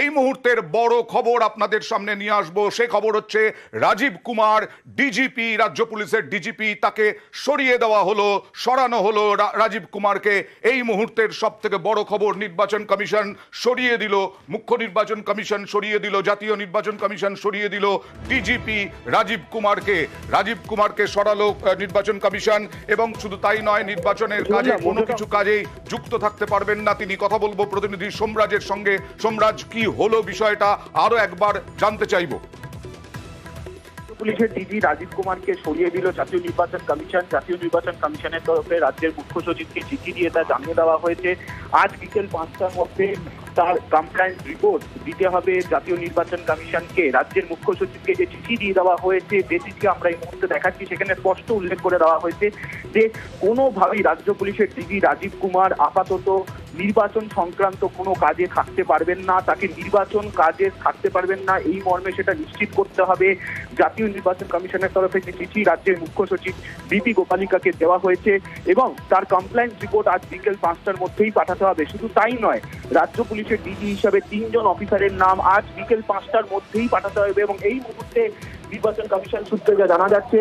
এই মুহূর্তের বড় খবর আপনাদের সামনে নিয়ে আসবো। সে খবর হচ্ছে রাজীব কুমার ডিজিপি, রাজ্য পুলিশের ডিজিপি, তাকে সরিয়ে দেওয়া হলো, সরানো হলো রাজীব কুমারকে। এই মুহূর্তের সব থেকে বড় খবর, নির্বাচন কমিশন সরিয়ে দিল, মুখ্য নির্বাচন কমিশন সরিয়ে দিল, জাতীয় নির্বাচন কমিশন সরিয়ে দিল ডিজিপি রাজীব কুমারকে। রাজীব কুমারকে সরালো নির্বাচন কমিশন, এবং শুধু তাই নয়, নির্বাচনের কাজে কোনো কিছু কাজেই যুক্ত থাকতে পারবেন না তিনি। কথা বলবো প্রতিনিধি সোমরাজের সঙ্গে। সোমরাজ, কি হলো বিষয়টা আরো একবার জানতে চাইবো। পুলিশের ডিজি রাজীব কুমারকে সরিয়ে দিল জাতীয় নির্বাচন কমিশন। জাতীয় নির্বাচন কমিশনের তরফে রাজ্যের মুখ্য সচিবকে চিঠি দিয়ে তা জানিয়ে দেওয়া হয়েছে আজ বিকেল 5টার মধ্যে তার কমপ্লায়েন্স রিপোর্ট দিতে হবে জাতীয় নির্বাচন কমিশনকে। রাজ্যের মুখ্য সচিবকে যে চিঠি দিয়ে দেওয়া হয়েছে, যে চিঠি আমরা এই মুহূর্তে দেখাচ্ছি, সেখানে স্পষ্ট উল্লেখ করে দেওয়া হয়েছে যে কোনোভাবেই রাজ্য পুলিশের ডিজি রাজীব কুমার আপাতত নির্বাচন সংক্রান্ত কোনো কাজে থাকতে পারবেন না, তাকে নির্বাচন কাজে থাকতে পারবেন না এই মর্মে সেটা নিশ্চিত করতে হবে। জাতীয় নির্বাচন কমিশনের তরফে যে চিঠি রাজ্যের মুখ্য সচিব বিপি গোপালিকাকে দেওয়া হয়েছে, এবং তার কমপ্লায়েন্স রিপোর্ট আজ বিকেল 5টার মধ্যেই পাঠাতে হবে। শুধু তাই নয়, রাজ্য পুলিশের ডিজি হিসাবে 3 জন অফিসারের নাম আজ বিকেল 5টার মধ্যেই পাঠাতে হবে। এবং এই মুহূর্তে নির্বাচন কমিশন সূত্রে যা জানা যাচ্ছে,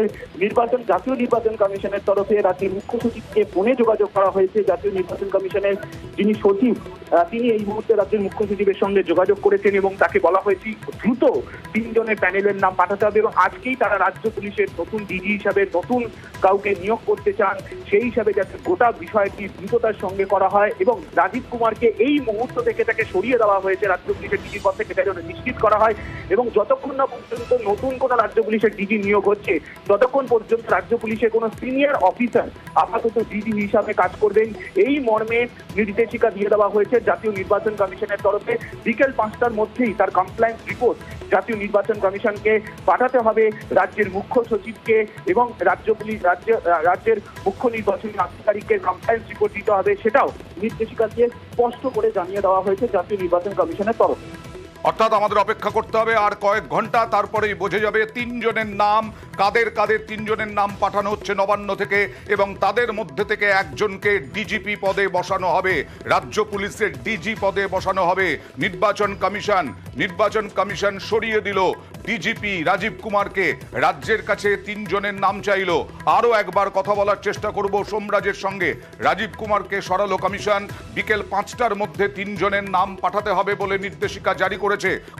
জাতীয় নির্বাচন কমিশনের তরফে রাজ্যের মুখ্য সচিবকে ফোনে যোগাযোগ করা হয়েছে। জাতীয় নির্বাচন কমিশনের যিনি সচিব, তিনি এই মুহূর্তে রাজ্যের মুখ্য সচিবের সঙ্গে যোগাযোগ করেছেন এবং তাকে বলা হয়েছে দ্রুত 3 জনের প্যানেলের নাম পাঠাতে হবে, এবং আজকেই তারা রাজ্য পুলিশের নতুন ডিজি হিসাবে নতুন কাউকে নিয়োগ করতে চান। সেই হিসাবে যাতে গোটা বিষয়টি দ্রুততার সঙ্গে করা হয়, এবং রাজীব কুমারকে এই মুহূর্ত থেকে তাকে সরিয়ে দেওয়া হয়েছে রাজ্য পুলিশের ডিজির পদ থেকে, এটা যেন নিশ্চিত করা হয়। এবং যতক্ষণ না পর্যন্ত নতুন কোনো রাজ্য পুলিশের ডিজি নিয়োগ হচ্ছে, ততক্ষণ পর্যন্ত রাজ্য পুলিশের কোনো সিনিয়র অফিসার আপাতত ডিজি হিসাবে কাজ করবেন এই মর্মে নির্দেশিকা দিয়ে দেওয়া হয়েছে জাতীয় নির্বাচন কমিশনের তরফে। বিকেল 5টার মধ্যেই তার কমপ্লায়েন্স রিপোর্ট জাতীয় নির্বাচন কমিশনকে পাঠাতে হবে রাজ্যের মুখ্য সচিবকে, এবং রাজ্যের মুখ্য নির্বাচনী আধিকারিকের কমপ্লায়েন্স রিপোর্ট দিতে হবে, সেটাও নির্দেশিকা দিয়ে স্পষ্ট করে জানিয়ে দেওয়া হয়েছে জাতীয় নির্বাচন কমিশনের তরফে। অর্থাৎ আমাদের অপেক্ষা করতে হবে আর কয়েক ঘন্টা, তারপরেই বোঝা যাবে 3 জনের নাম, কাদের 3 জনের নাম পাঠানো হচ্ছে নবান্ন থেকে, এবং তাদের মধ্যে থেকে একজনকে ডিজিপি পদে বসানো হবে, রাজ্য পুলিশের ডিজি পদে বসানো হবে। নির্বাচন কমিশন সরিয়ে দিল ডিজিপি রাজীব কুমারকে, রাজ্যের কাছে 3 জনের নাম চাইল। আরও একবার কথা বলার চেষ্টা করব সোমরাজের সঙ্গে। রাজীব কুমারকে সরালো কমিশন, বিকেল 5টার মধ্যে 3 জনের নাম পাঠাতে হবে বলে নির্দেশিকা জারি করেছে।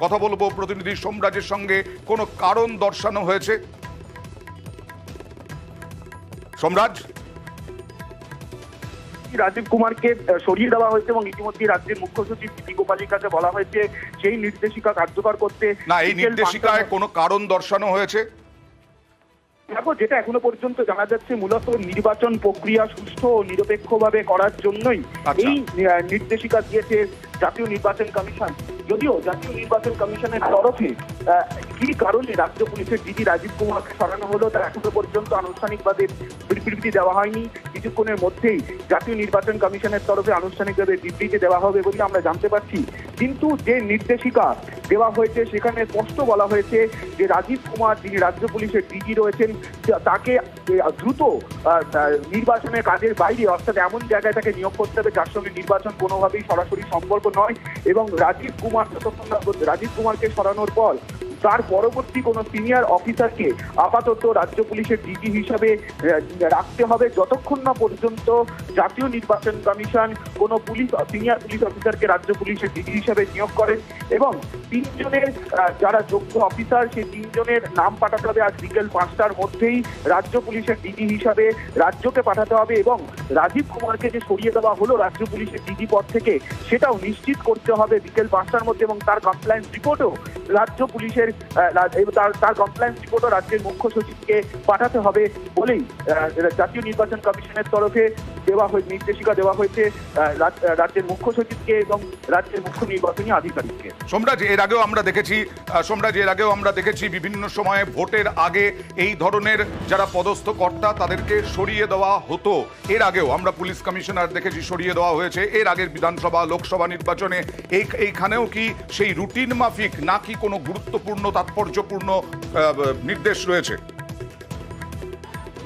কথা বলবো প্রতিনিধি সোমরাজের সঙ্গে। কোনো কারণ দর্শানো হয়েছে সোমরাজ? রাজীব কুমারকে সরিয়ে দেওয়া হয়েছে, এবং ইতিমধ্যে রাজ্যের মুখ্য সচিব বিপি গোপালিকাকে বলা হয়েছে সেই নির্দেশিকা কার্যকর করতে। না, এই নির্দেশিকায় কোনো কারণ দর্শানো হয়েছে? দেখো, যেটা এখনো পর্যন্ত জানা যাচ্ছে, মূলত নির্বাচন প্রক্রিয়া সুষ্ঠু ও নিরপেক্ষভাবে করার জন্যই এই নির্দেশিকা দিয়েছে জাতীয় নির্বাচন কমিশন। যদিও জাতীয় নির্বাচন কমিশনের তরফে কি কারণে রাজ্য পুলিশের ডিজি রাজীব কুমারকে সরানো হলো তা এখনো পর্যন্ত আনুষ্ঠানিকভাবে বিবৃতি দেওয়া হয়নি। কিছুক্ষণের মধ্যেই জাতীয় নির্বাচন কমিশনের তরফে আনুষ্ঠানিকভাবে বিবৃতি দেওয়া হবে বলে আমরা জানতে পারছি। কিন্তু যে নির্দেশিকা দেওয়া হয়েছে সেখানে স্পষ্ট বলা হয়েছে যে রাজীব কুমার, যিনি রাজ্য পুলিশের ডিজি রয়েছেন, তাকে দ্রুত নির্বাচনের কাজের বাইরে, অর্থাৎ এমন জায়গায় তাকে নিয়োগ করতে হবে যার সঙ্গে নির্বাচন কোনোভাবেই সরাসরি সম্পর্ক নয়। এবং রাজীব কুমারকে সরানোর পর তার পরবর্তী কোনো সিনিয়র অফিসারকে আপাতত রাজ্য পুলিশের ডিজি হিসাবে রাখতে হবে, যতক্ষণ না পর্যন্ত জাতীয় নির্বাচন কমিশন কোনো সিনিয়র পুলিশ অফিসারকে রাজ্য পুলিশের ডিজি হিসাবে নিয়োগ করেন। এবং 3 জনের যারা যোগ্য অফিসার, সেই 3 জনের নাম পাঠাতে হবে আজ বিকেল 5টার মধ্যেই রাজ্য পুলিশের ডিজি হিসাবে রাজ্যকে পাঠাতে হবে। এবং রাজীব কুমারকে যে সরিয়ে দেওয়া হলো রাজ্য পুলিশের ডিজি পদ থেকে, সেটাও নিশ্চিত করতে হবে বিকেল 5টার মধ্যে, এবং তার কমপ্লায়েন্স রিপোর্টও রাজ্য পুলিশের তার কমপ্লায়েন্স রিপোর্টও রাজ্যের মুখ্য সচিবকে পাঠাতে হবে বলেই জাতীয় নির্বাচন কমিশনের তরফে নির্দেশিকা দেওয়া হয়েছে রাজ্যের মুখ্য সচিবকে এবং রাজ্যের মুখ্য নির্বাচনী আধিকারিককে। সোমরাজ, এর আগেও আমরা দেখেছি বিভিন্ন সময়ে ভোটের আগে এই ধরনের যারা পদস্থ কর্তা তাদেরকে সরিয়ে দেওয়া হতো। এর আগেও আমরা পুলিশ কমিশনার দেখেছি সরিয়ে দেওয়া হয়েছে, এর আগের বিধানসভা লোকসভা নির্বাচনে। এইখানেও কি সেই রুটিন মাফিক, নাকি কোনো গুরুত্বপূর্ণ তাৎপর্যপূর্ণ নির্দেশ রয়েছে?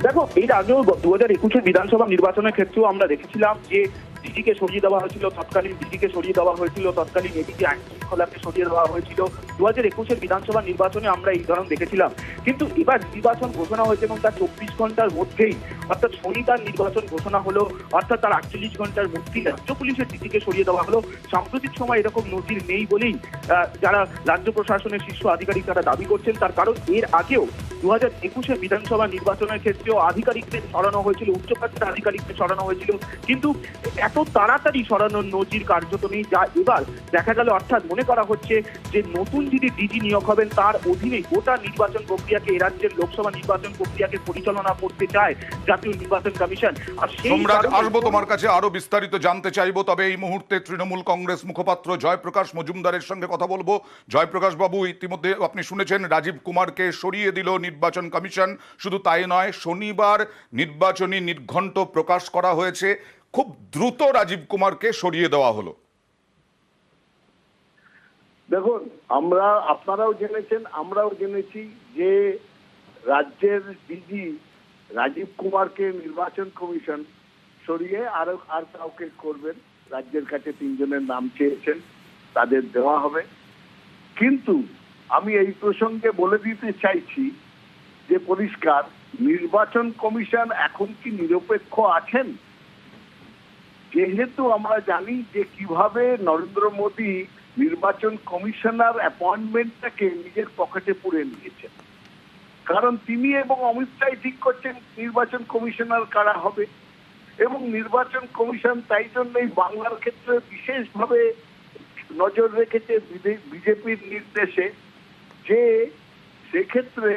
দেখো, এর আগেও 2021 বিধানসভা নির্বাচনের ক্ষেত্রেও আমরা দেখেছিলাম যে ডিজিকে সরিয়ে দেওয়া হয়েছিল, তৎকালীন ডিজিকে সরিয়ে দেওয়া হয়েছিল, তৎকালীন এডিজি আইন শৃঙ্খলাকে সরিয়ে দেওয়া হয়েছিল। 2021-এর বিধানসভা নির্বাচনে আমরা এই ধরন দেখেছিলাম। কিন্তু এবার নির্বাচন ঘোষণা হয়েছে এবং তার 24 ঘন্টার মধ্যেই, অর্থাৎ শনিবার নির্বাচন ঘোষণা হলো, অর্থাৎ তার 48 ঘন্টার মধ্যেই রাজ্য পুলিশের ডিজিকে সরিয়ে দেওয়া হলো। সাম্প্রতিক সময় এরকম নজির নেই বলেই যারা রাজ্য প্রশাসনের শীর্ষ আধিকারিক তারা দাবি করছেন। তার কারণ এর আগেও 2021-এর বিধানসভা নির্বাচনের ক্ষেত্রেও আধিকারিকদের সরানো হয়েছিল, উচ্চপদের আধিকারিকদের সরানো হয়েছিল, কিন্তু এত তাড়াতাড়ি সরানোর নজির কার্যত নেই, যা এবার দেখা গেল। অর্থাৎ মনে করা হচ্ছে যে নতুন যিনি ডিজি নিয়োগ হবেন তার অধীনে গোটা নির্বাচন প্রক্রিয়াকে, এ রাজ্যের লোকসভা নির্বাচন প্রক্রিয়াকে পরিচালনা করতে চায় জাতীয় নির্বাচন কমিশন। আর সম্রাট, আসবো তোমার কাছে, আরো বিস্তারিত জানতে চাইবো, তবে এই মুহূর্তে তৃণমূল কংগ্রেস মুখপাত্র জয়প্রকাশ মজুমদারের সঙ্গে কথা বলবো। জয়প্রকাশ বাবু, ইতিমধ্যে আপনি শুনেছেন রাজীব কুমারকে সরিয়ে দিল নির্বাচন কমিশন। শুধু তাই নয়, শনিবার নির্বাচনী নির্ঘণ্ট প্রকাশ করা হয়েছে। খুব দ্রুত রাজীব কুমারকে সরিয়ে দেওয়া হলো। দেখুন, আপনারাও জেনেছেন, আমরাও জেনেছি যে রাজ্যের ডিজি রাজীব কুমারকে নির্বাচন কমিশন সরিয়ে আর কাউকে করবেন। রাজ্যের কাছে 3 জনের নাম চেয়েছেন, তাদের দেওয়া হবে। কিন্তু আমি এই প্রসঙ্গে বলে দিতে চাইছি যে পরিষ্কার, নির্বাচন কমিশন এখন কি নিরপেক্ষ আছেন? যেহেতু আমরা জানি যে কিভাবে নরেন্দ্র মোদী নির্বাচন কমিশনার অ্যাপয়েন্টমেন্টটাকে নিজের পকেটে পুরে নিয়েছেন, কারণ তিনি এবং অমিত শাহ ঠিক করছেন নির্বাচন কমিশনার কারা হবে। এবং নির্বাচন কমিশন তাই জন্যই বাংলার ক্ষেত্রে বিশেষভাবে নজর রেখেছে বিজেপির নির্দেশে, যে সেক্ষেত্রে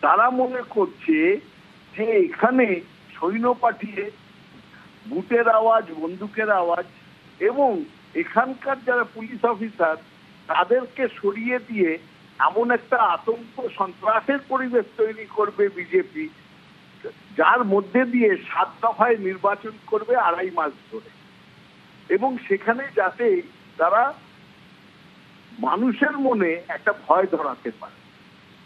তারা মনে করছে যে এখানে সৈন্য পাঠিয়ে বুটের আওয়াজ, বন্দুকের আওয়াজ এবং এখানকার যারা পুলিশ অফিসার তাদেরকে সরিয়ে দিয়ে এমন একটা আতঙ্ক সন্ত্রাসের পরিবেশ তৈরি করবে বিজেপি, যার মধ্যে দিয়ে 7 দফায় নির্বাচন করবে 2.5 মাস ধরে, এবং সেখানে যাতে তারা মানুষের মনে একটা ভয় ধরাতে পারে।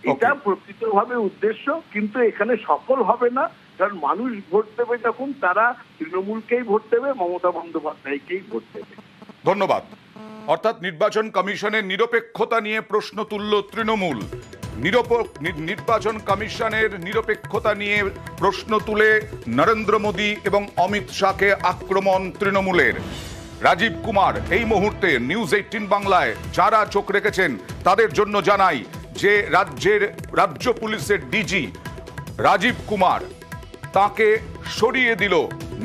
এটা প্রকৃতভাবে উদ্দেশ্য, কিন্তু এখানে সফল হবে না, কারণ মানুষ ভোট দেবে যখন তারা তৃণমূলকেই ভোট দেবে, মমতা বন্দ্যোপাধ্যায়কেই ভোট দেবে। ধন্যবাদ। অর্থাৎ নির্বাচন কমিশনের নিরপেক্ষতা নিয়ে প্রশ্ন তুলল তৃণমূল। নির্বাচন কমিশনের নিরপেক্ষতা নিয়ে প্রশ্ন তুলে নরেন্দ্র মোদী এবং অমিত শাহকে আক্রমণ তৃণমূলের। রাজীব কুমার, এই মুহূর্তে নিউজ 18 বাংলায় যারা চোখ রেখেছেন তাদের জন্য জানাই যে রাজ্য পুলিশের ডিজি রাজীব কুমার, তাকে সরিয়ে দিল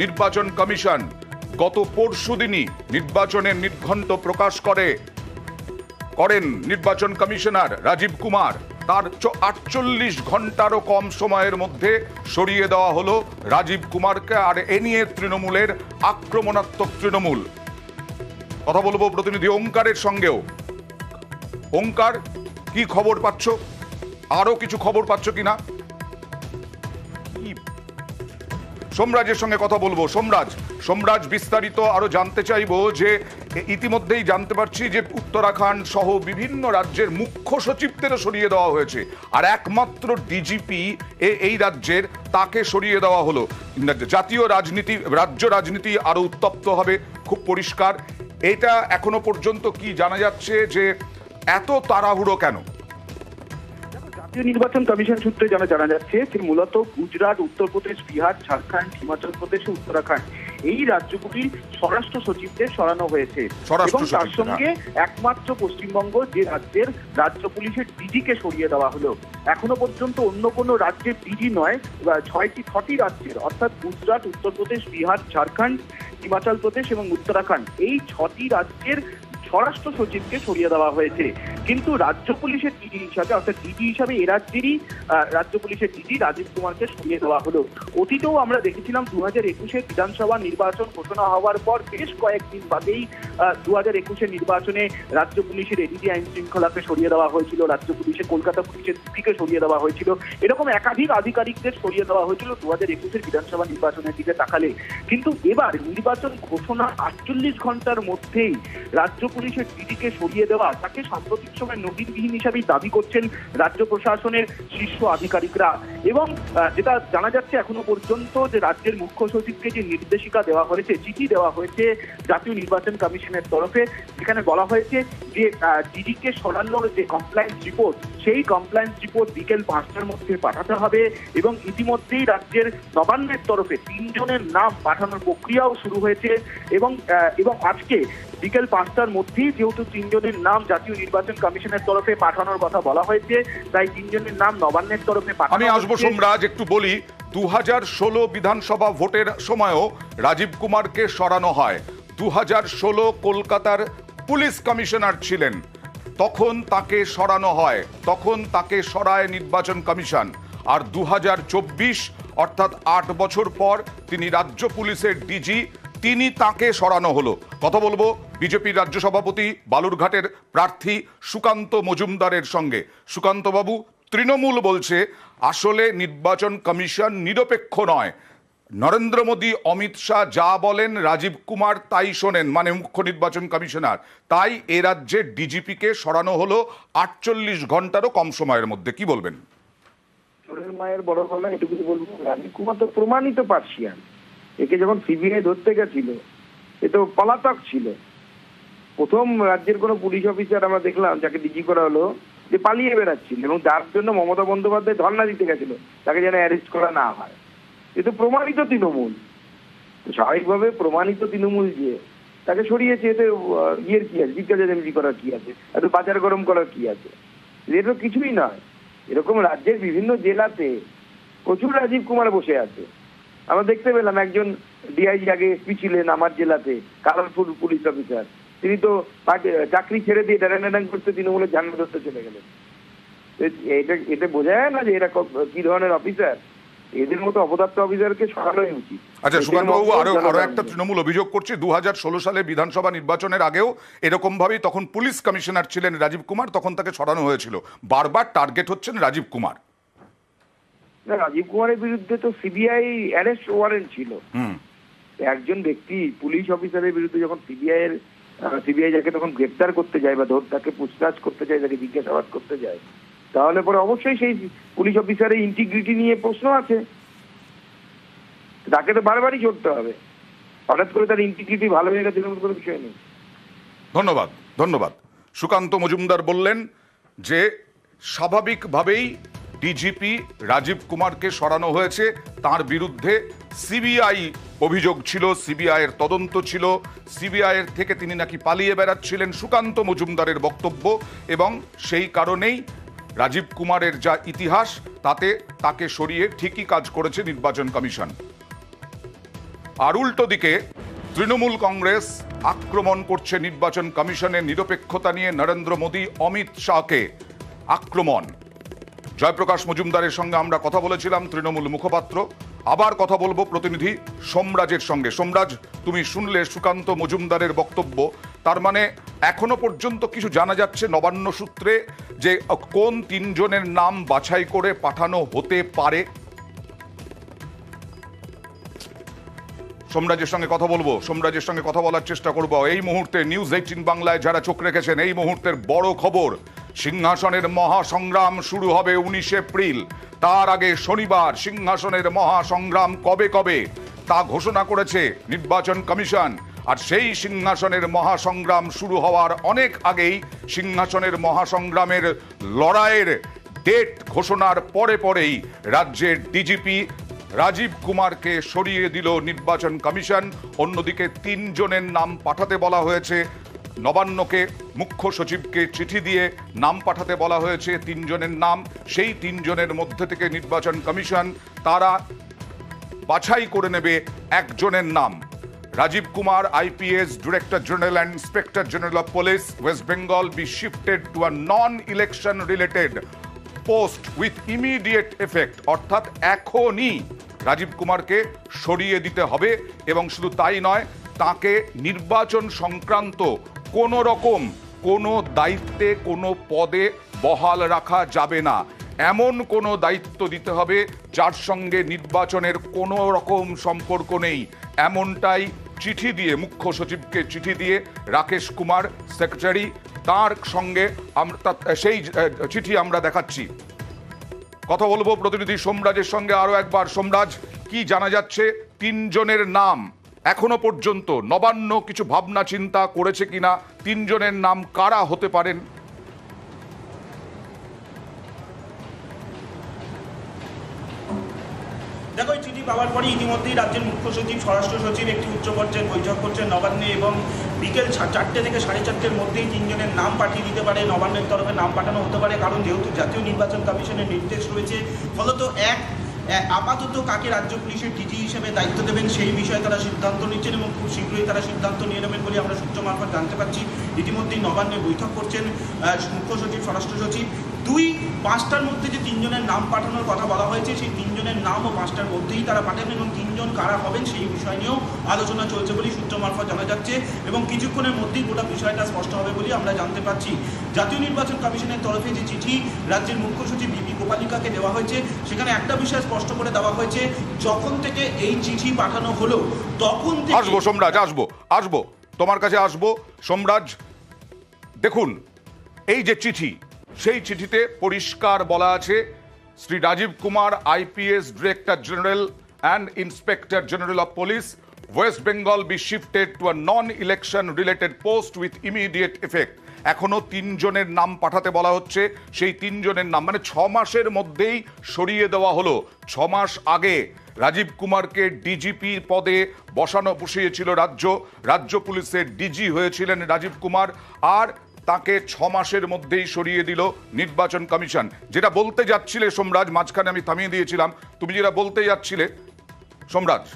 নির্বাচন কমিশন। গত পরশুদিনই নির্বাচনের নির্ঘণ্ট প্রকাশ করেন নির্বাচন কমিশনার রাজীব কুমার। তার 48 ঘন্টারও কম সময়ের মধ্যে সরিয়ে দেওয়া হলো রাজীব কুমারকে। আর এ নিয়ে তৃণমূলের আক্রমণাত্মক তৃণমূল। কথা বলবো প্রতিনিধি ওঙ্কারের সঙ্গেও। ওঙ্কার, কি খবর পাচ্ছ? আরো কিছু খবর পাচ্ছ কিনা? সোমরাজের সঙ্গে কথা বলবো। সোমরাজ, বিস্তারিত আরো জানতে চাইবো যে ইতিমধ্যেই জানতে পারছি যে উত্তরাখণ্ড সহ বিভিন্ন রাজ্যের মুখ্য সচিবদেরও সরিয়ে দেওয়া হয়েছে, আর একমাত্র ডিজিপি এই রাজ্যের, তাকে সরিয়ে দেওয়া হলো। রাজ্য রাজনীতি আরো উত্তপ্ত হবে, খুব পরিষ্কার। এটা এখনো পর্যন্ত কি জানা যাচ্ছে যে এত তাড়াহুড়ো কেন? জাতীয় নির্বাচন কমিশন সূত্রে জানা যাচ্ছে যে মূলত গুজরাট, উত্তরপ্রদেশ, বিহার, ঝাড়খণ্ড, হিমাচল প্রদেশ ও উত্তরাখণ্ড এই রাজ্যগুলির স্বরাষ্ট্র সচিবদের সরানো হয়েছে, এবং তার সঙ্গে একমাত্র পশ্চিমবঙ্গ যে রাজ্যের রাজ্য পুলিশের ডিজিকে সরিয়ে দেওয়া হলো। এখনো পর্যন্ত অন্য কোনো রাজ্যের ডিজি নয়, 6টি রাজ্যের, অর্থাৎ গুজরাট, উত্তরপ্রদেশ, বিহার, ঝাড়খণ্ড, হিমাচল প্রদেশ এবং উত্তরাখণ্ড, এই 6টি রাজ্যের স্বরাষ্ট্র সচিবকে সরিয়ে দেওয়া হয়েছে। কিন্তু রাজ্য পুলিশের ডিজি হিসাবে, অর্থাৎ ডিজি হিসাবে এ রাজ্যেরই রাজ্য পুলিশের ডিজি রাজীব কুমারকে সরিয়ে দেওয়া হলো। অতীতেও আমরা দেখেছিলাম 2021-এর বিধানসভা নির্বাচন ঘোষণা হওয়ার পর বেশ কয়েকদিন বাদেই 2021-এর নির্বাচনে রাজ্য পুলিশের এডিজি আইন শৃঙ্খলাকে সরিয়ে দেওয়া হয়েছিল, রাজ্য পুলিশের কলকাতা পুলিশের ডিজিকে সরিয়ে দেওয়া হয়েছিল, এরকম একাধিক আধিকারিকদের সরিয়ে দেওয়া হয়েছিল 2021-এর বিধানসভা নির্বাচনের দিকে তাকালে। কিন্তু এবার নির্বাচন ঘোষণা 48 ঘন্টার মধ্যেই রাজ্য পুলিশের ডিজিকে সরিয়ে দেওয়া, তাকে সাম্প্রতিক একসময় নজিরবিহীন হিসাবেই দাবি করছেন রাজ্য প্রশাসনের শীর্ষ আধিকারিকরা। এবং যেটা জানা যাচ্ছে এখনো পর্যন্ত যে রাজ্যের মুখ্য সচিবকে যে নির্দেশিকা দেওয়া হয়েছে, চিঠি দেওয়া হয়েছে জাতীয় নির্বাচন কমিশনের তরফে, যেখানে বলা হয়েছে যে ডিজিকে সরানোর যে কমপ্লায়েন্স রিপোর্ট, সেই কমপ্লায়েন্স রিপোর্ট বিকেল 5টার মধ্যে পাঠাতে হবে। এবং ইতিমধ্যেই রাজ্যের নবান্নের তরফে 3 জনের নাম পাঠানোর প্রক্রিয়াও শুরু হয়েছে। এবং আজকে বিকেল 5টার মধ্যেই যেহেতু 3 জনের নাম জাতীয় নির্বাচন কমিশনের তরফে পাঠানোর কথা বলা হয়েছে, তাই 3 জনের নাম নবান্নের তরফে পাঠানো। আমি আসবো সোমরাজ, একটু বলি 2016 বিধানসভা ভোটের সময়ও রাজীব কুমারকে সরানো হয়। 2016 কলকাতার পুলিশ কমিশনার ছিলেন, তখন তাকে সরানো হয়, তখন তাকে সরায় নির্বাচন কমিশন। আর 2024 অর্থাৎ 8 বছর পর তিনি রাজ্য পুলিশের ডিজি, তিনি তাকে সরানো হলো। কথা বলবো বিজেপির রাজ্য সভাপতি বালুরঘাটের প্রার্থী সুকান্ত মজুমদারের সঙ্গে। সুকান্ত বাবু, তৃণমূল বলছে আসলে নির্বাচন কমিশন নিরপেক্ষ নয়, নরেন্দ্র মোদী অমিত শাহ যা বলেন রাজীব কুমার তাই শোনেন, মানে মুখ্য নির্বাচন কমিশনার, তাই এ রাজ্যের ডিজিপিকে সরানো হলো 48 ঘন্টারও কম সময়ের মধ্যে। কি বলবেন? চোরের মায়ের বড় গলা, এটুকু বলবো, রাজীব কুমার তো প্রমাণিত পার্সিয়ান। একে যখন সিবিআই ধরতে গেছিল, এ তো পলাতক ছিল। প্রথম রাজ্যের কোনো পুলিশ অফিসার আমরা দেখলাম যাকে ডিজি করা হলো, যে পালিয়ে বেড়াচ্ছিল, এবং যার জন্য মমতা বন্দ্যোপাধ্যায় ধর্ণা দিতে গেছিল তাকে যেন অ্যারেস্ট করা না হয়। এ তো প্রমাণিত তৃণমূল। স্বাভাবিকভাবে প্রমাণিত তৃণমূল যে তাকে সরিয়েছে, এতে ইয়ের কি আছে, জিজ্ঞাসাবাদি করার কি আছে, এত বাজার গরম করার কি আছে? এটা কিছুই নয়। এরকম রাজ্যের বিভিন্ন জেলাতে প্রচুর রাজীব কুমার বসে আছে। আমরা দেখতে পেলাম একজন ডিআইজি, আগে এসপি ছিলেন আমার জেলাতে, কালারফুল পুলিশ অফিসার, তিনি তো চাকরি ছেড়ে দিয়ে ড্যাং করতে তৃণমূলের ঝান্ডা ধরতে চলে গেলেন। এটা বোঝা যায় না যে এরা কি ধরনের অফিসার। এদের মতো অপদার্থ অফিসারকে সরানোই উচিত। আচ্ছা সুকান্তবাবু, আরো একটা তৃণমূল অভিযোগ করছে 2016 সালে বিধানসভা নির্বাচনের আগেও এরকম ভাবেই, তখন পুলিশ কমিশনার ছিলেন রাজীব কুমার, তখন তাকে সরানো হয়েছিল। বারবার টার্গেট হচ্ছেন রাজীব কুমার। না, রাজীব কুমারের বিরুদ্ধে তো সিবিআই অ্যারেস্ট ওয়ারেন্ট ছিল। একজন ব্যক্তি পুলিশ অফিসারের বিরুদ্ধে যখন সিবিআই যাকে তখন গ্রেপ্তার করতে যায় বা তাকে পুছতাছ করতে যায়, তাকে জিজ্ঞাসাবাদ করতে যায়, তাহলে পরে অবশ্যই সেই পুলিশ অফিসারের ইন্টিগ্রিটি নিয়ে প্রশ্ন আছে। তাকে তো বারবারই চড়তে হবে। হঠাৎ করে তার ইন্টিগ্রিটি ভালো হয়ে গেছে এরকম কোনো বিষয় নেই। ধন্যবাদ। সুকান্ত মজুমদার বললেন যে স্বাভাবিকভাবেই ডিজিপি রাজীব কুমারকে সরানো হয়েছে, তার বিরুদ্ধে সিবিআই অভিযোগ ছিল, সিবিআই এর তদন্ত ছিল, সিবিআই এর থেকে তিনি নাকি পালিয়ে বেড়াচ্ছিলেন, সুকান্ত মজুমদারের বক্তব্য। এবং সেই কারণেই রাজীব কুমারের যা ইতিহাস, তাতে তাকে সরিয়ে ঠিকই কাজ করেছে নির্বাচন কমিশন। আর উল্টো দিকে তৃণমূল কংগ্রেস আক্রমণ করছে নির্বাচন কমিশনের নিরপেক্ষতা নিয়ে, নরেন্দ্র মোদী অমিত শাহকে আক্রমণ। জয়প্রকাশ মজুমদারের সঙ্গে আমরা কথা বলেছিলাম, তৃণমূল মুখপাত্র। আবার কথা বলবো প্রতিনিধি সোমরাজের সঙ্গে। সোমরাজ, তুমি শুনলে সুকান্ত মজুমদারের বক্তব্য। তার মানে এখনো পর্যন্ত কিছু জানা যাচ্ছে নবান্ন সূত্রে যে কোন 3 জনের নাম বাছাই করে পাঠানো হতে পারে? সোমরাজের সঙ্গে কথা বলার চেষ্টা করব এই মুহূর্তে। নিউজ 18 বাংলায় যারা চোখ রেখেছেন, এই মুহূর্তের বড় খবর, সিংহাসনের মহাসংগ্রাম শুরু হবে 19 এপ্রিল। তার আগে শনিবার সিংহাসনের মহাসংগ্রাম কবে তা ঘোষণা করেছে নির্বাচন কমিশন। আর সেই সিংহাসনের মহাসংগ্রাম শুরু হওয়ার অনেক আগেই সিংহাসনের মহাসংগ্রামের লড়াইয়ের ডেট ঘোষণার পরেই রাজ্যের ডিজিপি রাজীব কুমারকে সরিয়ে দিল নির্বাচন কমিশন। অন্যদিকে 3 জনের নাম পাঠাতে বলা হয়েছে নবান্নকে, মুখ্য সচিবকে চিঠি দিয়ে নাম পাঠাতে বলা হয়েছে 3 জনের নাম। সেই 3 জনের মধ্যে থেকে নির্বাচন কমিশন তারা বাছাই করে নেবে একজনের নাম। Rajib Kumar, IPS, Director General and Inspector General of Police, West Bengal, be shifted to a non-election related post with immediate effect, অর্থাৎ এখনই রাজীব কুমারকে সরিয়ে দিতে হবে। এবং শুধু তাই নয়, তাকে নির্বাচন সংক্রান্ত কোনো রকম কোনো দায়িত্বে, কোনো পদে বহাল রাখা যাবে না। এমন কোনো দায়িত্ব দিতে হবে যার সঙ্গে নির্বাচনের কোনো রকম সম্পর্ক নেই, এমনটাই চিঠি দিয়ে, মুখ্য সচিবকে চিঠি দিয়ে রাকেশ কুমার, সেক্রেটারি, তার সঙ্গে সেই চিঠি আমরা দেখাচ্ছি। কথা বলবো প্রতিনিধি সোমরাজের সঙ্গে আরো একবার। সোমরাজ, কি জানা যাচ্ছে? 3 জনের নাম এখনো পর্যন্ত নবান্ন কিছু ভাবনা চিন্তা করেছে কিনা? 3 জনের নাম কারা হতে পারেন? দেখো, এই চিঠি পাওয়ার পরে ইতিমধ্যেই রাজ্যের মুখ্য সচিব, স্বরাষ্ট্র সচিব একটি উচ্চ পর্যায়ের বৈঠক করছেন নবান্নে এবং বিকেল 4টে থেকে 4:30-এর মধ্যেই 3 জনের নাম পাঠিয়ে দিতে পারে, নবান্নের তরফে নাম পাঠানো হতে পারে। কারণ যেহেতু জাতীয় নির্বাচন কমিশনের নির্দেশ রয়েছে, ফলত আপাতত কাকে রাজ্য পুলিশের ডিজি হিসেবে দায়িত্ব দেবেন সেই বিষয়ে তারা সিদ্ধান্ত নিচ্ছেন এবং খুব শীঘ্রই তারা সিদ্ধান্ত নিয়ে নেবেন বলে আমরা সূত্র মারফত জানতে পারছি। ইতিমধ্যেই নবান্নে বৈঠক করছেন মুখ্য সচিব, স্বরাষ্ট্র সচিব। 5টার মধ্যে যে 3 জনের নাম পাঠানোর কথা বলা হয়েছে, সেই 3 জনের নামও 5টার মধ্যেই তারা পাঠাবেন এবং 3 জন কারা হবেন সেই বিষয় নিয়েও আলোচনা চলছে বলেই সূত্র মারফত জানা যাচ্ছে এবং কিছুক্ষণের মধ্যেই গোটা বিষয়টা স্পষ্ট হবে বলে আমরা জানতে পারছি। জাতীয় নির্বাচন কমিশনের তরফে যে চিঠি রাজ্যের মুখ্য সচিব বিপি গোপালিকাকে দেওয়া হয়েছে, সেখানে একটা বিষয় স্পষ্ট করে দেওয়া হয়েছে, যখন থেকে এই চিঠি পাঠানো হলো তখন থেকে আসবো সোমরাজ, আসবো তোমার কাছে আসবো সোমরাজ। দেখুন, এই যে চিঠি, সেই চিঠিতে পরিষ্কার বলা আছে Shri Rajeev Kumar, IPS director general and inspector general of police, West Bengal be shifted to a non election related post with immediate effect. এখনো 3 জনের নাম পাঠাতে বলা হচ্ছে। সেই 3 জনের নাম মানে 6 মাসের মধ্যেই সরিয়ে দেওয়া হলো। 6 মাস আগে রাজীব কুমারকে ডিজিপি পদে বসিয়েছিল রাজ্য পুলিশের ডিজি হয়েছিলেন রাজীব কুমার, আর তাকে 6 মাসের মধ্যেই সরিয়ে দিল নির্বাচন কমিশন। যেটা বলতে যাচ্ছিলে সোমরাজ, মাঝখানে আমি থামিয়ে দিয়েছিলাম, তুমি যেটা বলতে যাচ্ছিলে সোমরাজ।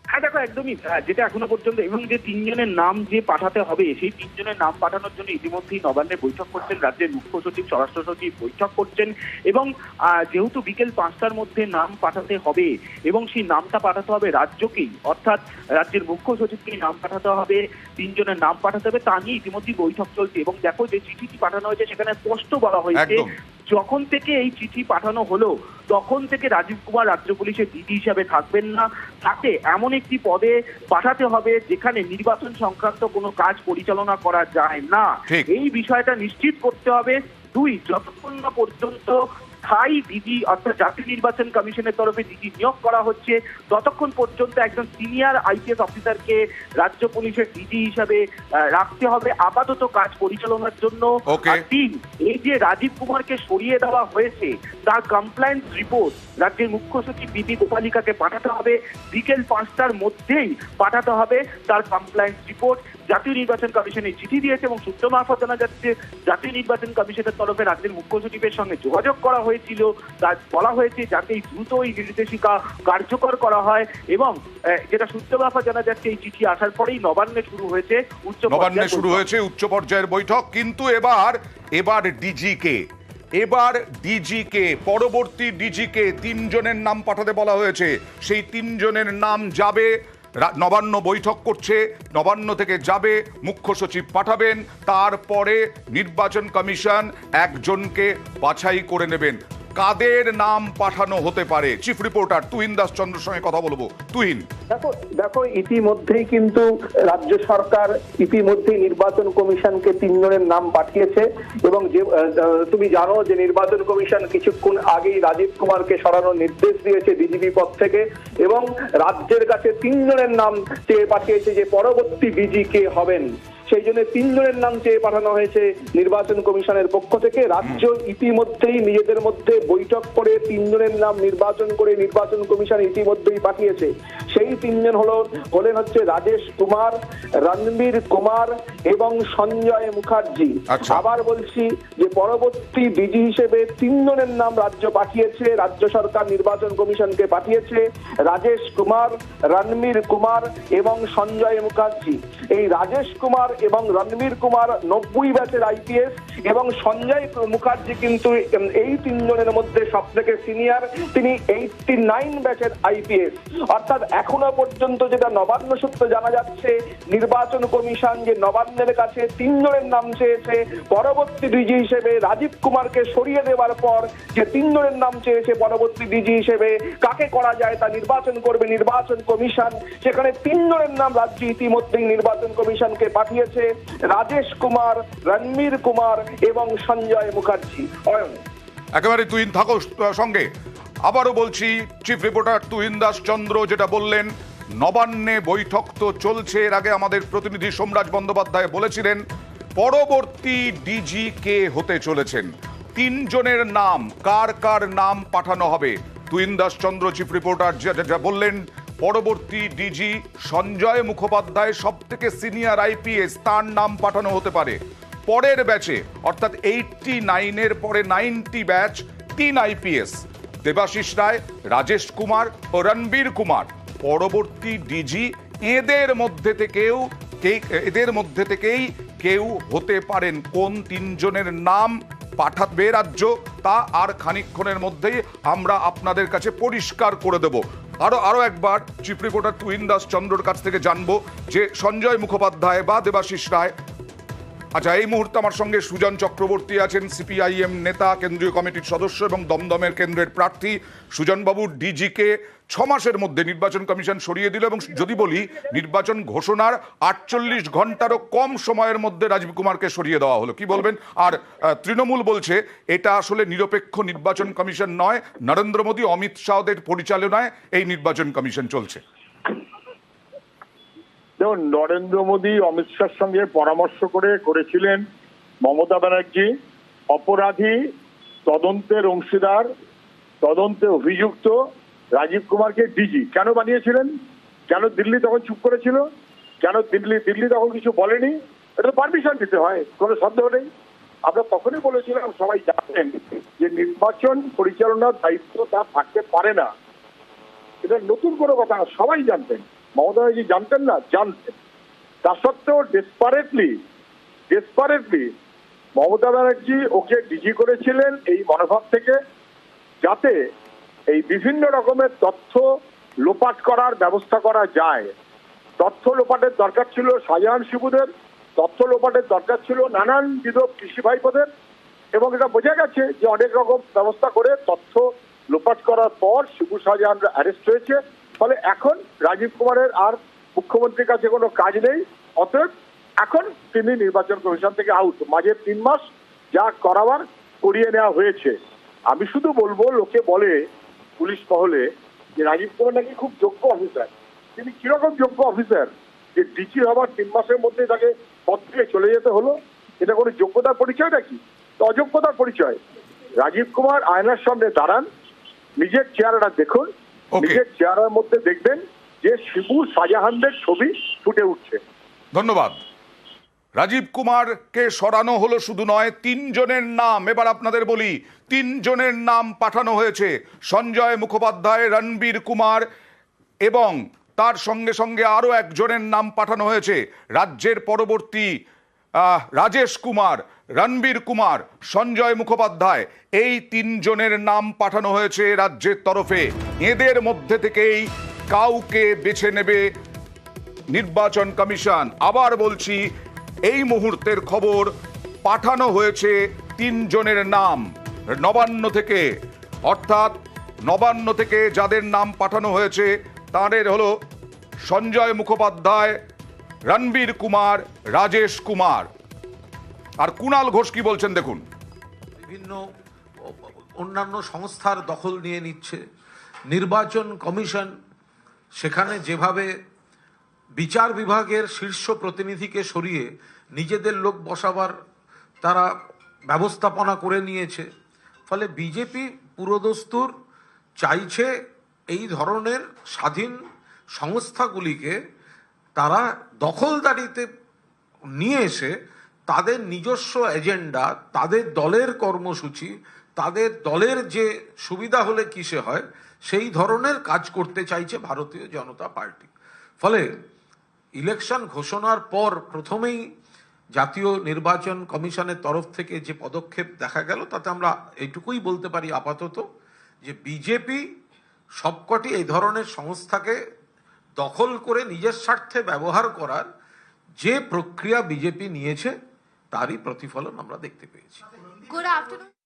হ্যাঁ দেখো, একদমই যেটা এখনো পর্যন্ত এবং যে 3 জনের নাম যে পাঠাতে হবে, সেই 3 জনের নাম পাঠানোর জন্য ইতিমধ্যেই নবান্নে বৈঠক করছেন রাজ্যের মুখ্য সচিব, স্বরাষ্ট্র সচিব বৈঠক করছেন এবং যেহেতু বিকেল 5টার মধ্যে নাম পাঠাতে হবে এবং সেই নামটা পাঠাতে হবে রাজ্যকেই, অর্থাৎ রাজ্যের মুখ্য সচিবকেই নাম পাঠাতে হবে, 3 জনের নাম পাঠাতে হবে, তা নিয়ে ইতিমধ্যেই বৈঠক চলছে। এবং দেখো, যে চিঠিটি পাঠানো হয়েছে সেখানে স্পষ্ট বলা হয়েছে, যখন থেকে এই চিঠি পাঠানো হলো তখন থেকে রাজীব কুমার রাজ্য পুলিশের ডিজি হিসাবে থাকবেন না, তাকে এমন একটি পদে পাঠাতে হবে যেখানে নির্বাচন সংক্রান্ত কোনো কাজ পরিচালনা করা যায় না। এই বিষয়টা নিশ্চিত করতে হবে। 2, যতক্ষণ না পর্যন্ত স্থায়ী ডিজি অর্থাৎ জাতীয় নির্বাচন কমিশনের তরফে ডিজি নিয়োগ করা হচ্ছে, ততক্ষণ পর্যন্ত একজন সিনিয়র আইপিএস অফিসারকে রাজ্য পুলিশের ডিজি হিসাবে রাখতে হবে আপাতত কাজ পরিচালনার জন্য। 3, এই যে রাজীব কুমারকে সরিয়ে দেওয়া হয়েছে তার কমপ্লায়েন্স রিপোর্ট রাজ্যের মুখ্য সচিব বিপি গোপালিকাকে পাঠাতে হবে, বিকেল 5টার মধ্যেই পাঠাতে হবে তার কমপ্লায়েন্স রিপোর্ট। জাতীয় নির্বাচন কমিশনের চিঠি দিয়েছে এবং সূত্র মারফত জানা যাচ্ছে জাতীয় নির্বাচন কমিশনের তরফে রাজ্যের মুখ্য সচিবের সঙ্গে যোগাযোগ করা হয়েছিল, তার বলা হয়েছে যাতে দ্রুত এই নির্দেশিকা কার্যকর করা হয় এবং যেটা সূত্র মারফত জানা যাচ্ছে এই চিঠি আসার পরেই নবান্নে শুরু হয়েছে উচ্চ পর্যায়ের বৈঠক। কিন্তু এবার ডিজিকে পরবর্তী ডিজিকে 3 জনের নাম পাঠাতে বলা হয়েছে। সেই 3 জনের নাম যাবে, নবান্ন বৈঠক করছে, নবান্ন থেকে যাবে, মুখ্য সচিব পাঠাবেন, তারপরে নির্বাচন কমিশন একজনকে বাছাই করে নেবেন। কাদের নাম পাঠানো হতে পারে? চিফ রিপোর্টার তুহিন দাস চন্দ্রের সঙ্গে কথা বলবো। তুহিন, দেখো ইতিমধ্যেই কিন্তু রাজ্য সরকার নির্বাচন কমিশনকে 3 জনের নাম পাঠিয়েছে এবং যে তুমি জানো যে নির্বাচন কমিশন কিছুক্ষণ আগেই রাজীব কুমারকে সরানোর নির্দেশ দিয়েছে ডিজিপি পদ থেকে এবং রাজ্যের কাছে 3 জনের নাম চেয়ে পাঠিয়েছে যে পরবর্তী ডিজি কে হবেন। সেই জন্য 3 জনের নাম চেয়ে পাঠানো হয়েছে নির্বাচন কমিশনের পক্ষ থেকে। রাজ্য ইতিমধ্যেই নিজেদের মধ্যে বৈঠক করে 3 জনের নাম নির্বাচন কমিশন ইতিমধ্যেই পাঠিয়েছে। সেই 3 জন হলেন হচ্ছে রাজেশ কুমার, রণবীর কুমার এবং সঞ্জয় মুখার্জি। আবার বলছি যে পরবর্তী ডিজি হিসেবে 3 জনের নাম রাজ্য পাঠিয়েছে, রাজ্য সরকার নির্বাচন কমিশনকে পাঠিয়েছে, রাজেশ কুমার, রণবীর কুমার এবং সঞ্জয় মুখার্জি। এই রাজেশ কুমার এবং রণবীর কুমার 90 ব্যাচের আইপিএস এবং সঞ্জয় মুখার্জি কিন্তু এই 3 জনের মধ্যে সব থেকে সিনিয়র, তিনি 89 ব্যাচের আইপিএস। অর্থাৎ এখনো পর্যন্ত যেটা নবান্ন সূত্রে জানা যাচ্ছে, নির্বাচন কমিশন যে নবান্নের কাছে 3 জনের নাম চেয়েছে পরবর্তী ডিজি হিসেবে রাজীব কুমারকে সরিয়ে দেওয়ার পর যে 3 জনের নাম চেয়েছে পরবর্তী ডিজি হিসেবে কাকে করা যায় তা নির্বাচন করবে নির্বাচন কমিশন। সেখানে 3 জনের নাম রাজ্য ইতিমধ্যেই নির্বাচন কমিশনকে পাঠিয়েছে। হয়েছে রাজেশ কুমার, রণবীর কুমার এবং সঞ্জয় মুখার্জি। অয়ন, একেবারে তুহিন থাকো সঙ্গে। আবারও বলছি, চিফ রিপোর্টার তুহিন দাস চন্দ্র যেটা বললেন, নবান্নে বৈঠক তো চলছে। এর আগে আমাদের প্রতিনিধি সোমরাজ বন্দ্যোপাধ্যায় বলেছিলেন পরবর্তী ডিজি কে হতে চলেছেন। 3 জনের নাম, কার কার নাম পাঠানো হবে, তুহিন দাস চন্দ্র চিফ রিপোর্টার যা বললেন, পরবর্তী ডিজি সঞ্জয় মুখোপাধ্যায়, সব থেকে সিনিয়র আইপিএস, তার নাম পাঠানো হতে পারে। পরের ব্যাচে অর্থাৎ 89-এর পরে 90 ব্যাচ 3 আইপিএস, দেবাশিস রায়, রাজেশ কুমার ও রণবীর কুমার পরবর্তী ডিজি। এদের মধ্যে থেকেই কেউ হতে পারেন। কোন 3 জনের নাম পাঠাবে রাজ্য, তা আর খানিকক্ষণের মধ্যেই আমরা আপনাদের কাছে পরিষ্কার করে দেব। আরো একবার চিফ রিপোর্টার তুহিন দাস চন্দ্রর কাছ থেকে জানবো যে সঞ্জয় মুখোপাধ্যায় বা দেবাশিস রায়। আচ্ছা, এই মুহূর্তে আমার সঙ্গে সুজন চক্রবর্তী আছেন, সিপিআইএম নেতা, কেন্দ্রীয় কমিটির সদস্য এবং দমদমের কেন্দ্রের প্রার্থী। সুজনবাবু, ডিজিকে 6 মাসের মধ্যে নির্বাচন কমিশন সরিয়ে দিল এবং যদি বলি নির্বাচন ঘোষণার 48 ঘন্টারও কম সময়ের মধ্যে রাজীব কুমারকে সরিয়ে দেওয়া হলো, কি বলবেন? আর তৃণমূল বলছে এটা আসলে নিরপেক্ষ নির্বাচন কমিশন নয়, নরেন্দ্র মোদী, অমিত শাহদের পরিচালনায় এই নির্বাচন কমিশন চলছে। দেখুন, নরেন্দ্র মোদী অমিত শাহর সঙ্গে পরামর্শ করেছিলেন মমতা ব্যানার্জি অপরাধী, তদন্তের অংশীদার, তদন্তে অভিযুক্ত রাজীব কুমারকে ডিজি কেন বানিয়েছিলেন? কেন দিল্লি তখন চুপ করেছিল? কেন দিল্লি তখন কিছু বলেনি? এটা পারমিশন দিতে হয়, কোনো সন্দেহ নেই। আমরা তখনই বলেছিলাম, সবাই জানেন যে নির্বাচন পরিচালনার দায়িত্ব তার থাকতে পারে না। এটা নতুন কোনো কথা না, সবাই জানতেন। মমতা ব্যানার্জি জানতেন না? জানতেন। তা সত্ত্বেও ডেসপারেটলি মমতা ব্যানার্জি ওকে ডিজি করেছিলেন এই মনোভাব থেকে, যাতে এই বিভিন্ন রকমের তথ্য লোপাট করার ব্যবস্থা করা যায়। তথ্য লোপাটের দরকার ছিল শাহজাহান শিবুদের, তথ্য লোপাটের দরকার ছিল নানান বিধ কৃষি ভাইপোদের, এবং এটা বোঝা গেছে যে অনেক রকম ব্যবস্থা করে তথ্য লোপাট করার পর শিবু শাহজাহানরা অ্যারেস্ট হয়েছে। ফলে এখন রাজীব কুমারের আর মুখ্যমন্ত্রীর কাছে কোনো কাজ নেই, অতএব এখন তিনি নির্বাচন কমিশন থেকে আউট। মাঝে 3 মাস যা করাবার করিয়ে নেওয়া হয়েছে। আমি শুধু বলবো, লোকে বলে পুলিশ মহলে যে রাজীব কুমার নাকি খুব যোগ্য অফিসার। তিনি কিরকম যোগ্য অফিসার যে ডিজি হবার 3 মাসের মধ্যে তাকে পদ থেকে চলে যেতে হলো? এটা কোনো যোগ্যতার পরিচয় নাকি? তো অযোগ্যতার পরিচয়। রাজীব কুমার আয়নার সামনে দাঁড়ান, নিজের চেহারাটা দেখুন, নিজের চেহারার মধ্যে দেখবেন যে শিবু শাহজাহানদের ছবি ফুটে উঠছে। ধন্যবাদ। রাজীব কুমারকে সরানো হলো শুধু নয়, 3 জনের নাম এবার আপনাদের বলি। 3 জনের নাম পাঠানো হয়েছে, সঞ্জয় মুখোপাধ্যায়, রণবীর কুমার এবং তার সঙ্গে সঙ্গে আরো একজনের নাম পাঠানো হয়েছে রাজ্যের পরবর্তী রাজেশ কুমার, রণবীর কুমার, সঞ্জয় মুখোপাধ্যায়। এই 3 জনের নাম পাঠানো হয়েছে রাজ্যের তরফে। এদের মধ্যে থেকেই কাউকে বেছে নেবে নির্বাচন কমিশন। আবার বলছি, এই মুহূর্তের খবর, পাঠানো হয়েছে 3 জনের নাম নবান্ন থেকে। অর্থাৎ নবান্ন থেকে যাদের নাম পাঠানো হয়েছে তাদের হলো সঞ্জয় মুখোপাধ্যায়, রণবীর কুমার, রাজেশ কুমার। আর কুণাল ঘোষ কি বলছেন দেখুন। বিভিন্ন অন্যান্য সংস্থার দখল নিয়ে নিচ্ছে নির্বাচন কমিশন। সেখানে যেভাবে বিচার বিভাগের শীর্ষ প্রতিনিধিকে সরিয়ে নিজেদের লোক বসাবার তারা ব্যবস্থাপনা করে নিয়েছে। ফলে বিজেপি পুরোদস্তুর চাইছে এই ধরনের স্বাধীন সংস্থাগুলিকে তারা দখলদারিতে নিয়ে এসে তাদের নিজস্ব এজেন্ডা, তাদের দলের কর্মসূচি, তাদের দলের যে সুবিধা হলে কিসে হয় সেই ধরনের কাজ করতে চাইছে ভারতীয় জনতা পার্টি। ফলে ইলেকশন ঘোষণার পর প্রথমেই জাতীয় নির্বাচন কমিশনের তরফ থেকে যে পদক্ষেপ দেখা গেল, তাতে আমরা এইটুকুই বলতে পারি আপাতত যে বিজেপি সবকটি এই ধরনের সংস্থাকে দখল করে নিজের স্বার্থে ব্যবহার করার যে প্রক্রিয়া বিজেপি নিয়েছে তারই প্রতিফলন আমরা দেখতে পেয়েছি। Good afternoon.